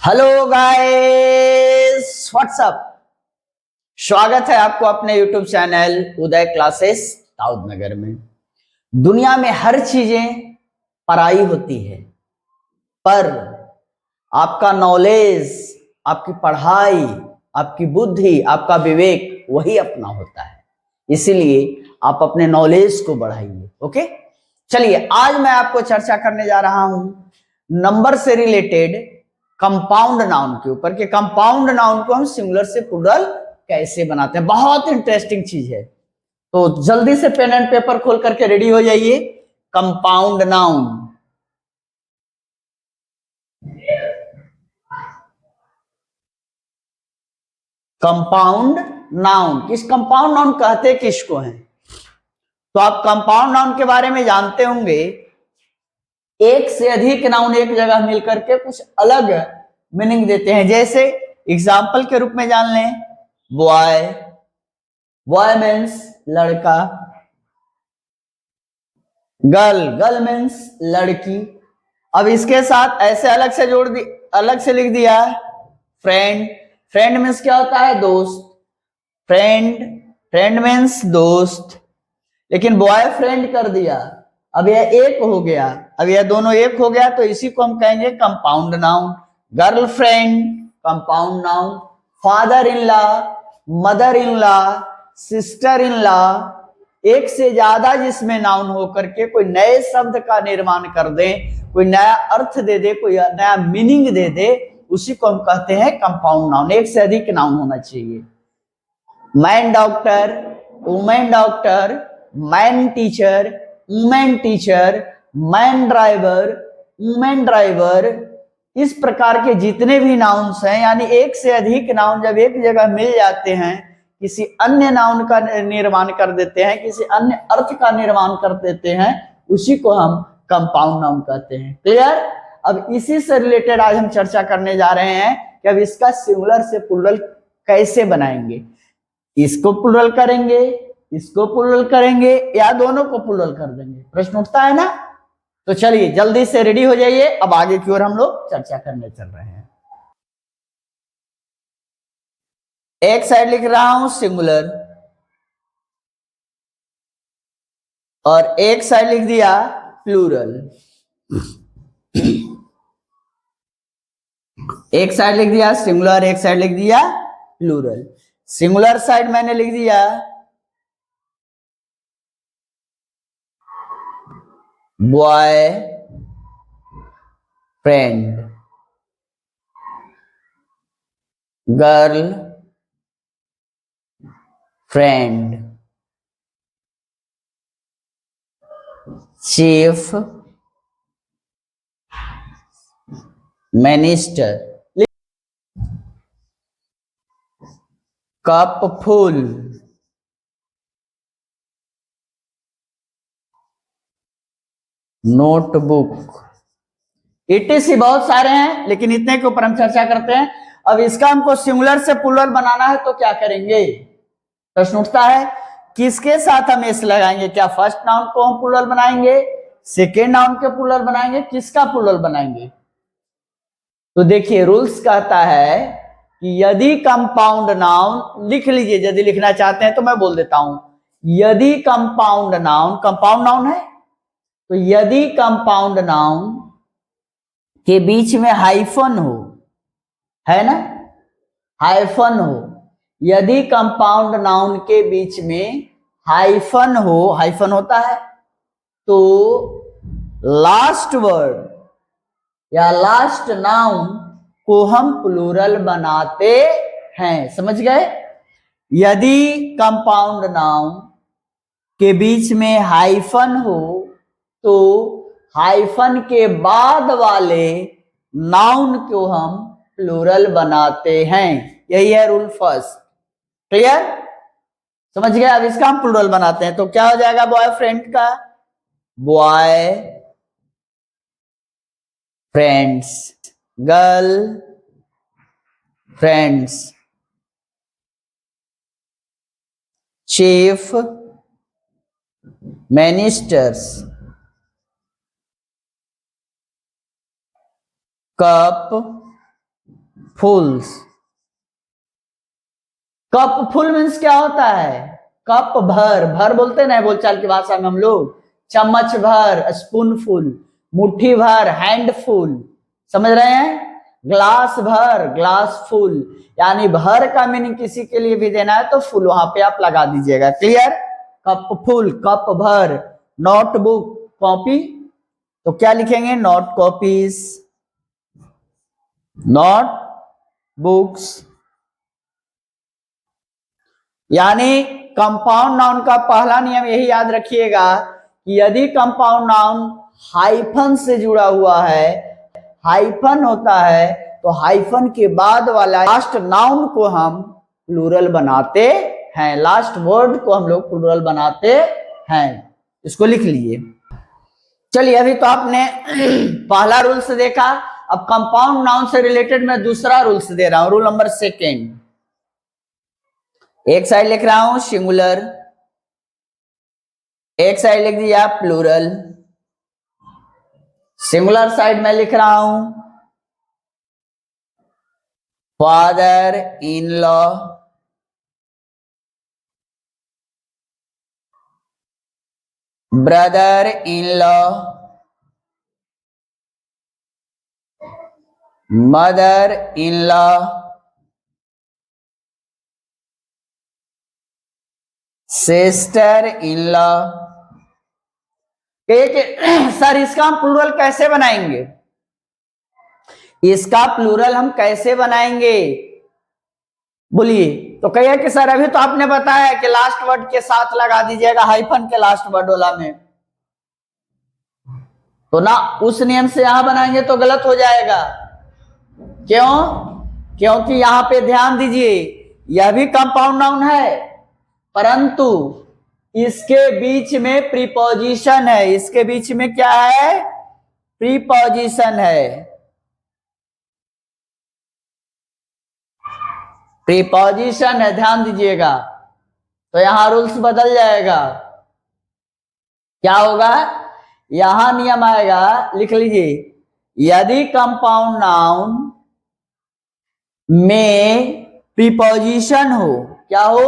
Hello guys, WhatsApp. स्वागत है आपको अपने यूट्यूब चैनल उदय क्लासेस दाऊद नगर में। दुनिया में हर चीजें पराई होती है, पर आपका नॉलेज, आपकी पढ़ाई, आपकी बुद्धि, आपका विवेक वही अपना होता है। इसीलिए आप अपने नॉलेज को बढ़ाइए। ओके, चलिए आज मैं आपको चर्चा करने जा रहा हूं नंबर से रिलेटेड कंपाउंड नाउन के ऊपर कि कंपाउंड नाउन को हम सिंगुलर से प्लूरल कैसे बनाते हैं। बहुत इंटरेस्टिंग चीज है, तो जल्दी से पेन एंड पेपर खोल करके रेडी हो जाइए। Compound noun, compound noun compound noun कहते किसको हैं? तो आप कंपाउंड नाउन के बारे में जानते होंगे, एक से अधिक नाउन एक जगह मिलकर के कुछ अलग मीनिंग देते हैं। जैसे एग्जाम्पल के रूप में जान लें, बॉय, बॉय मीन्स लड़का, गर्ल, गर्ल मीन्स लड़की। अब इसके साथ ऐसे अलग से जोड़ दी, अलग से लिख दिया फ्रेंड, फ्रेंड मीन्स क्या होता है? दोस्त। फ्रेंड, फ्रेंड मीन्स दोस्त, लेकिन बॉयफ्रेंड कर दिया, अब यह एक हो गया। अब यह दोनों एक हो गया तो इसी को हम कहेंगे compound noun. Girlfriend compound noun, father in law, mother in law, sister in law, एक से ज्यादा जिसमें नाउन होकर के कोई नए शब्द का निर्माण कर दे, कोई नया अर्थ दे दे, कोई नया मीनिंग दे दे, उसी को हम कहते हैं कंपाउंड नाउन। एक से अधिक नाउन होना चाहिए। Man doctor, women doctor, man teacher, women teacher, man driver, women driver, इस प्रकार के जितने भी नाउन्स हैं, यानी एक से अधिक नाउन जब एक जगह मिल जाते हैं, किसी अन्य नाउन का निर्माण कर देते हैं, किसी अन्य अर्थ का निर्माण कर देते हैं, उसी को हम कंपाउंड नाउन कहते हैं। क्लियर? अब इसी से रिलेटेड आज हम चर्चा करने जा रहे हैं कि अब इसका सिंगुलर से प्लूरल कैसे बनाएंगे। इसको प्लूरल करेंगे, इसको प्लूरल करेंगे, या दोनों को प्लूरल कर देंगे? प्रश्न उठता है ना। तो चलिए जल्दी से रेडी हो जाइए, अब आगे की ओर हम लोग चर्चा करने चल रहे हैं। एक साइड लिख रहा हूं सिंगुलर और एक साइड लिख दिया प्लूरल। एक साइड लिख दिया सिंगुलर, एक साइड लिख दिया प्लूरल। सिंगुलर साइड मैंने लिख दिया boy friend, girl friend, chief minister, cup full, notebook, etc. बहुत सारे हैं, लेकिन इतने के ऊपर हम चर्चा करते हैं। अब इसका हमको सिंगुलर से प्लूरल बनाना है तो क्या करेंगे? प्रश्न उठता है किसके साथ हम एस लगाएंगे? क्या फर्स्ट नाउन को हम प्लूरल बनाएंगे, सेकेंड नाउन के प्लूरल बनाएंगे, किसका प्लूरल बनाएंगे? तो देखिए रूल्स कहता है कि यदि कंपाउंड नाउन, लिख लीजिए यदि लिखना चाहते हैं तो मैं बोल देता हूं, यदि कंपाउंड नाउन, कंपाउंड नाउन है तो यदि कंपाउंड नाउन के बीच में हाइफन हो, है ना, हाइफन हो, यदि कंपाउंड नाउन के बीच में हाइफन हो, हाइफन होता है, तो लास्ट वर्ड या लास्ट नाउन को हम प्लूरल बनाते हैं। समझ गए? यदि कंपाउंड नाउन के बीच में हाइफन हो तो हाइफन के बाद वाले नाउन को हम प्लूरल बनाते हैं। यही है रूल फर्स्ट। क्लियर? समझ गए? अब इसका हम प्लूरल बनाते हैं तो क्या हो जाएगा? बॉयफ्रेंड का boy friends, girl friends, chief ministers, cup fulls. Cup full means क्या होता है? कप भर, भर बोलते हैं ना बोलचाल की भाषा में हम लोग, चम्मच भर, स्पून फुल, मुट्ठी भर, हैंड फुल, समझ रहे हैं? ग्लास भर, ग्लास फुल, यानी भर का मीनिंग किसी के लिए भी देना है तो फुल वहां पे आप लगा दीजिएगा। क्लियर? कप फुल, कप भर। नोटबुक, कॉपी, तो क्या लिखेंगे? Note copies, note books. यानी कंपाउंड नाउन का पहला नियम यही याद रखिएगा कि यदि कंपाउंड नाउन हाइफन से जुड़ा हुआ है, हाइफन होता है, तो हाइफन के बाद वाला लास्ट नाउन को हम प्लूरल बनाते हैं, लास्ट वर्ड को हम लोग प्लूरल बनाते हैं। इसको लिख लीजिए। चलिए, अभी तो आपने पहला रूल्स देखा, अब कंपाउंड नाउन से रिलेटेड मैं दूसरा रूल्स दे रहा हूं, रूल नंबर सेकेंड। एक साइड लिख रहा हूं सिंगुलर, एक साइड लिख दिया प्लूरल। सिंगुलर साइड में लिख रहा हूं father in law, brother in law, mother in law, sister in law. Sir इसका हम प्लूरल कैसे बनाएंगे? इसका प्लूरल हम कैसे बनाएंगे बोलिए? तो कहिए कि सर अभी तो आपने बताया कि लास्ट वर्ड के साथ लगा दीजिएगा, हाइफन के लास्ट वर्ड वाला में, तो ना उस नियम से यहां बनाएंगे तो गलत हो जाएगा। क्यों? क्योंकि यहां पे ध्यान दीजिए, यह भी कंपाउंड नाउन है, परंतु इसके बीच में प्रीपोजिशन है। इसके बीच में क्या है? प्रीपोजिशन है। प्रीपोजिशन है, ध्यान दीजिएगा, तो यहां रूल्स बदल जाएगा। क्या होगा? यहां नियम आएगा, लिख लीजिए, यदि कंपाउंड नाउन में प्रीपोजिशन हो, क्या हो?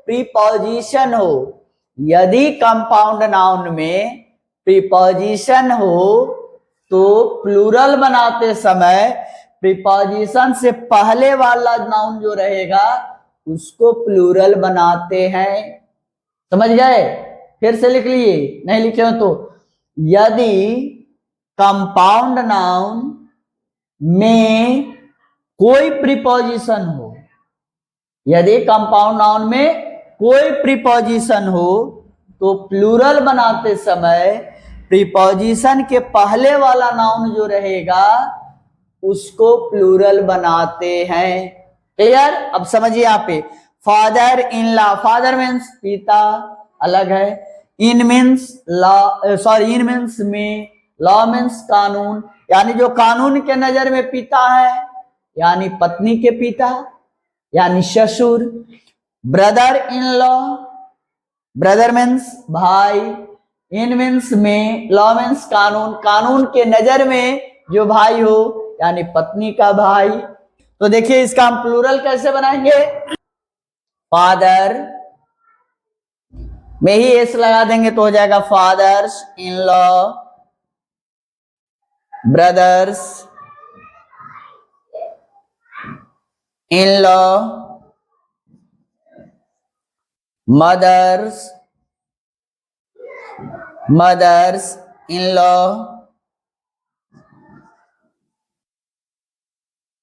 प्रीपोजिशन हो। यदि कंपाउंड नाउन में प्रीपोजिशन हो तो प्लूरल बनाते समय प्रीपोजिशन से पहले वाला नाउन जो रहेगा उसको प्लूरल बनाते हैं। समझ गए? फिर से लिख लिए, नहीं लिखे हो तो, यदि कंपाउंड नाउन में कोई प्रीपोजिशन हो, यदि कंपाउंड नाउन में कोई प्रीपोजिशन हो तो प्लूरल बनाते समय प्रीपोजिशन के पहले वाला नाउन जो रहेगा उसको प्लूरल बनाते हैं। क्लियर? अब समझिए यहां पे, father in law, father means पिता, अलग है। In means law, sorry in means में, लॉ मीन्स कानून, यानी जो कानून के नजर में पिता है, यानी पत्नी के पिता, यानी ससुर। Brother in law, brother means भाई, इन मीन्स में, लॉ मीन्स कानून, कानून के नजर में जो भाई हो यानी पत्नी का भाई। तो देखिए इसका हम प्लूरल कैसे बनाएंगे? फादर में ही एस लगा देंगे तो हो जाएगा fathers in law, brothers in law, mothers in law,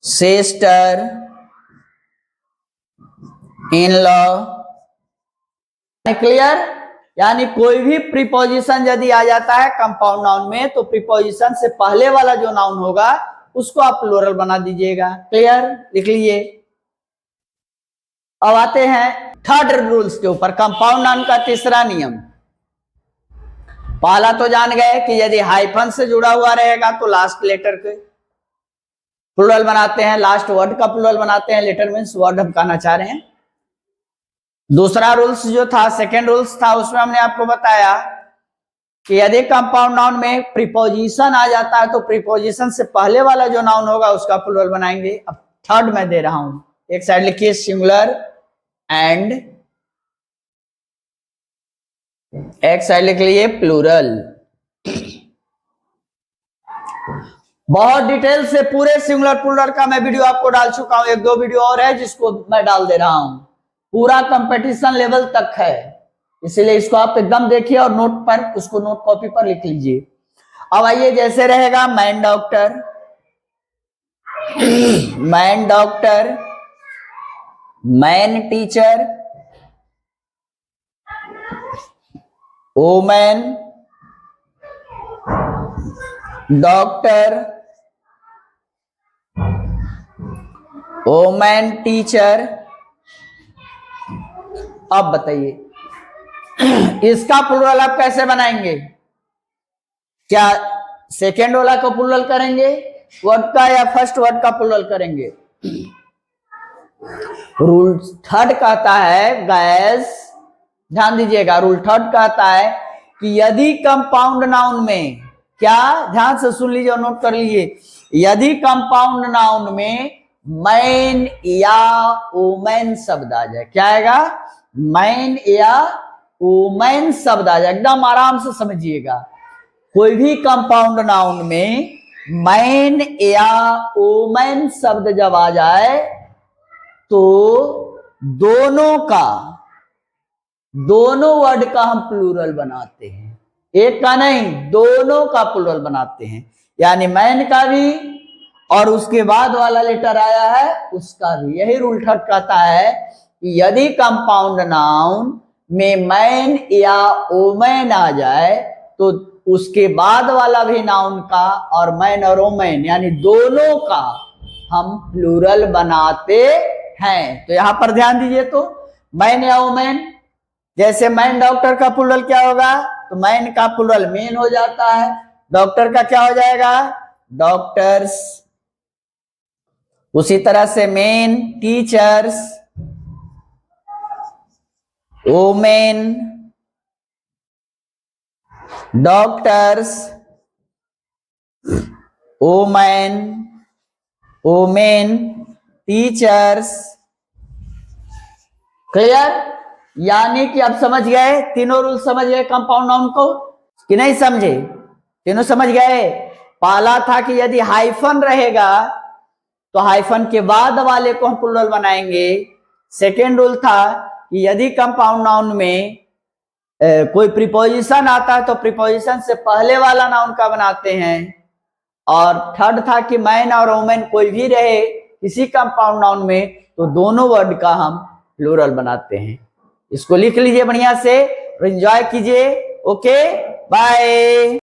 sister in law. Clear? यानी कोई भी प्रीपोजिशन यदि आ जाता है कंपाउंड नाउन में तो प्रीपोजिशन से पहले वाला जो नाउन होगा उसको आप प्लूरल बना दीजिएगा। क्लियर? लिख लीजिए। अब आते हैं थर्ड रूल्स के ऊपर, कंपाउंड नाउन का तीसरा नियम। पहला तो जान गए कि यदि हाइफन से जुड़ा हुआ रहेगा तो लास्ट लेटर के प्लूरल बनाते हैं, लास्ट वर्ड का प्लूरल बनाते हैं। लेटर मीन्स वर्ड हम कहना चाह रहे हैं। दूसरा रूल्स जो था, सेकेंड रूल्स था, उसमें हमने आपको बताया कि यदि कंपाउंड नाउन में प्रीपोजिशन आ जाता है तो प्रीपोजिशन से पहले वाला जो नाउन होगा उसका प्लूरल बनाएंगे। अब थर्ड मैं दे रहा हूं, एक साइड लिखिए सिंगुलर एंड एक साइड लिख लीजिए प्लूरल। बहुत डिटेल से पूरे सिंगुलर प्लूरल का मैं वीडियो आपको डाल चुका हूं, एक दो वीडियो और है जिसको मैं डाल दे रहा हूं, पूरा कंपटीशन लेवल तक है, इसलिए इसको आप एकदम देखिए और नोट पर उसको नोट कॉपी पर लिख लीजिए। अब आइए, जैसे रहेगा man doctor, man doctor, man teacher, women doctor, women teacher. अब बताइए इसका प्लूरल आप कैसे बनाएंगे? क्या सेकेंड वाला का प्लूरल करेंगे वर्ड का या फर्स्ट वर्ड का प्लूरल करेंगे? रूल थर्ड कहता है गैस, ध्यान दीजिएगा, रूल थर्ड कहता है कि यदि कंपाउंड नाउन में, क्या, ध्यान से सुन लीजिए और नोट कर लीजिए, यदि कंपाउंड नाउन में मैन या वुमेन शब्द आ जाए, क्या आएगा? मैन या वुमेन शब्द आ जाए, एकदम आराम से समझिएगा। कोई भी कंपाउंड नाउन में मैन या वुमेन शब्द जब आ जाए तो दोनों का, दोनों वर्ड का हम प्लूरल बनाते हैं, एक का नहीं, दोनों का प्लूरल बनाते हैं, यानी मैन का भी और उसके बाद वाला लेटर आया है उसका भी। यही रूल थर्ड कहता है कि यदि कंपाउंड नाउन में मैन या वुमेन आ जाए तो उसके बाद वाला भी नाउन का और मैन और वुमेन यानी दोनों का हम प्लूरल बनाते हैं। तो यहां पर ध्यान दीजिए, तो मैन या वुमेन, जैसे मैन डॉक्टर का प्लूरल क्या होगा? तो मैन का प्लूरल मेन हो जाता है, डॉक्टर का क्या हो जाएगा? डॉक्टर्स। उसी तरह से main teachers, women doctors, women, women teachers. Clear? यानी कि आप समझ गए, तीनों रूल समझ गए कंपाउंड नाउन को कि नहीं समझे? तीनों समझ गए। पहला था कि यदि हाइफन रहेगा तो हाइफन के बाद वाले को हम प्लूरल बनाएंगे। सेकेंड रूल था कि यदि कंपाउंड नाउन में कोई प्रीपोजिशन आता है तो प्रीपोजिशन से पहले वाला नाउन का बनाते हैं। और थर्ड था कि मैन और वुमेन कोई भी रहे किसी कंपाउंड नाउन में तो दोनों वर्ड का हम प्लूरल बनाते हैं। इसको लिख लीजिए बढ़िया से, एंजॉय कीजिए। Okay, bye.